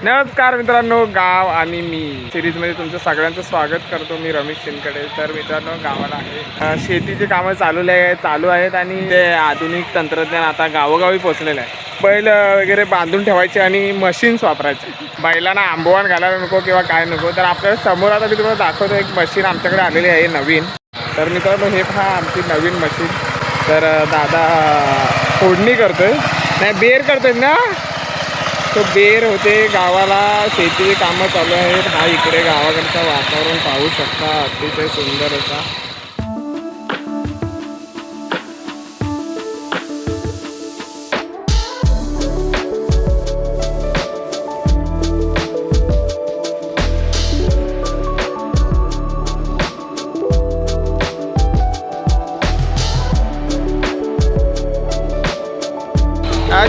नमस्कार मित्रांनो, गाव आणि मी सिरीजमध्ये तुमचं सगळ्यांचं स्वागत करतो. मी रमेश शिंदकडे. तर मित्रांनो, गावाला आहे शेतीची कामं चालू आहेत आणि ते आधुनिक तंत्रज्ञान आता गावोगावी पोहोचलेलं आहे. बैल वगैरे बांधून ठेवायचे आणि मशीन्स वापरायचे. बैलांना आंबवण घालायला नको किंवा काय नको. तर आपल्याला समोर आता मी तुम्हाला दाखवतो, एक मशीन आमच्याकडे आलेली आहे नवीन. तर मित्रांनो, हे पहा आमची नवीन मशीन. तर दादा फोडणी करतोय, नाही बेर करतोय ना. तो बेर होते गावाला, शेती कामं चालू आहेत. हा इकडे गावाकडचा वातावरण पाहू शकता, अतिशय सुंदर असा.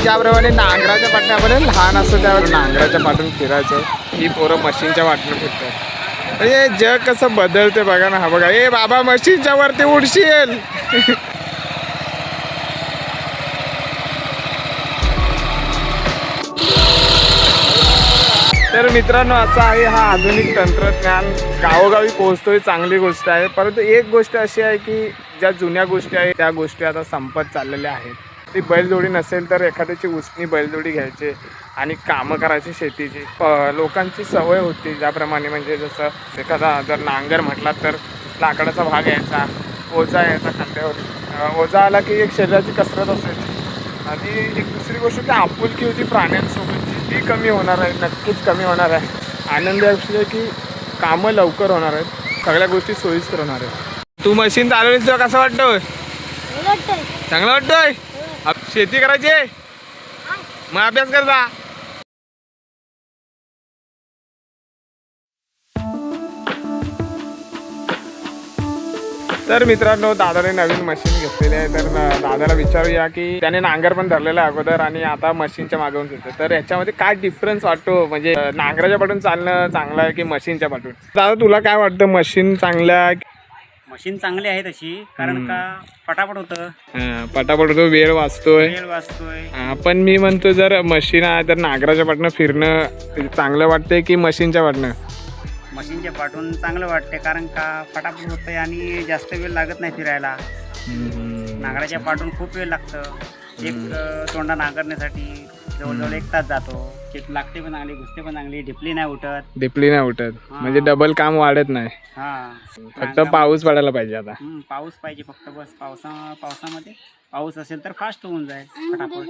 ज्याप्रमाणे नांगराच्या पाठण्यामध्ये लहान असतो त्यावर नांगराच्या पाठून फिरायचं, ही पोरं मशीनच्या वाटणं फिरतात. म्हणजे जग कसं बदलते बघा ना. हा बघा, ए बाबा मशीनच्या वरती उडशील. तर मित्रांनो, असं आहे हा आधुनिक तंत्रज्ञान गावोगावी पोहोचतोय, चांगली गोष्ट आहे. परंतु एक गोष्ट अशी आहे की ज्या जुन्या गोष्टी आहेत त्या गोष्टी आता संपत चाललेल्या आहेत. ती बैलजोडी नसेल तर एखाद्याची उसणी बैलजोडी घ्यायची आणि कामं करायची शेतीची. लोकांची सवय होती ज्याप्रमाणे, म्हणजे जसं एखादा जर नांगर म्हटला तर लाकडाचा भाग यायचा, ओझा यायचा खांद्यावर. ओझा आला की एक शरीराची कसरत असायची. आणि एक दुसरी गोष्ट की आपुलकी होती प्राण्यांसोबतची, ती कमी होणार आहे, नक्कीच कमी होणार आहे. आनंद असले की कामं लवकर होणार आहेत, सगळ्या गोष्टी सोयीस्कर होणार आहेत. तू मशीन चालवलीस तुला कसं वाटतोय? चांगलं वाटतोय? शेती करायची आहे मग अभ्यास करता. तर मित्रांनो, दादाने नवीन मशीन घेतलेली आहे. तर दादाला विचारूया की त्याने नांगर पण धरलेला आहे अगोदर आणि आता मशीनच्या मागवून घेतो. तर याच्यामध्ये काय डिफरन्स वाटतो, म्हणजे नांगराच्या पाठून चालणं चांगलं आहे की मशीनच्या पाठून? दादा, तुला काय वाटतं, मशीन चांगलं आहे? मशीन चांगली आहे तशी, कारण का पटापट होतं, पटापट होतो, वेळ वाचतोय. पण मी म्हणतो, जर मशीन आहे तर नांगराच्या पाठनं फिरणं चांगलं वाटतंय की मशीनच्या पाठनं? मशीनच्या पाठून चांगलं वाटते, कारण का पटापट होतंय आणि जास्त वेळ लागत नाही फिरायला. नांगराच्या पाठून खूप वेळ लागतं. एक तोंडा नांगरण्यासाठी जवळजवळ 1 तास जातो. चेप लागते पण चांगली, घुसते पण चांगली, ढिपली नाही उठत. म्हणजे डबल काम वाढत नाही. फक्त पाऊस पडायला पाहिजे. आता पाऊस पाहिजे फक्त, बस. पावसामध्ये पाऊस असेल तर फास्ट होऊन जाईल फटाफट.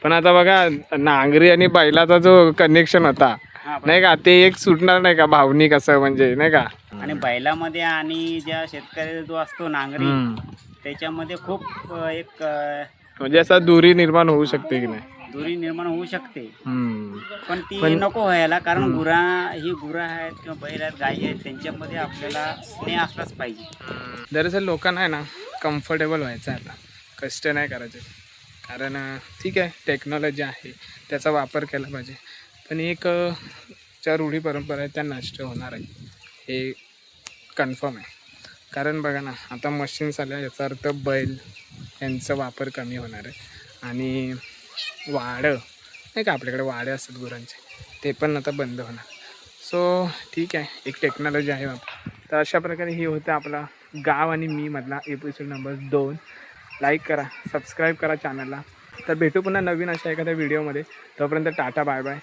पण आता बघा, नांगरी आणि बैलाचा जो कनेक्शन होता नाही का, ते एक सुटणार नाही का, भावनिक असं, म्हणजे नाही का. आणि बैलामध्ये आणि ज्या शेतकऱ्याचा जो असतो नांगरी, त्याच्यामध्ये खूप एक म्हणजे असा दुरी निर्माण होऊ शकते की नाही? दुरी निर्माण होऊ शकते, पण ती नको व्हायला. कारण गुरा आहेत किंवा बैल आहेत, गायी आहेत, त्यांच्यामध्ये आपल्याला स्नेह असलाच पाहिजे. दरअसल लोकांना आहे ना कम्फर्टेबल व्हायचं आहे, आता कष्ट नाही करायचे. कारण ठीक आहे, टेक्नॉलॉजी आहे, त्याचा वापर केला पाहिजे. पण एक ज्या रूढी परंपरा आहेत त्या नष्ट होणार आहे, हे कन्फर्म आहे. कारण बघा ना, आता मशीन्स आल्या, याचा अर्थ बैल यांचा वापर कमी होणार आहे. आणि वाडं नाही का, आपल्याकडे वाडे असतात गुरांचे, ते पण आता बंद होणार. सो ठीक आहे, एक टेक्नॉलॉजी आहे बाबा. तर अशा प्रकारे ही होतं आपला गाव आणि मी मधला एपिसोड नंबर 2. लाईक करा, सबस्क्राईब करा चॅनलला. तर भेटू पुन्हा नवीन अशा एखाद्या व्हिडिओमध्ये. तोपर्यंत टाटा, बाय बाय.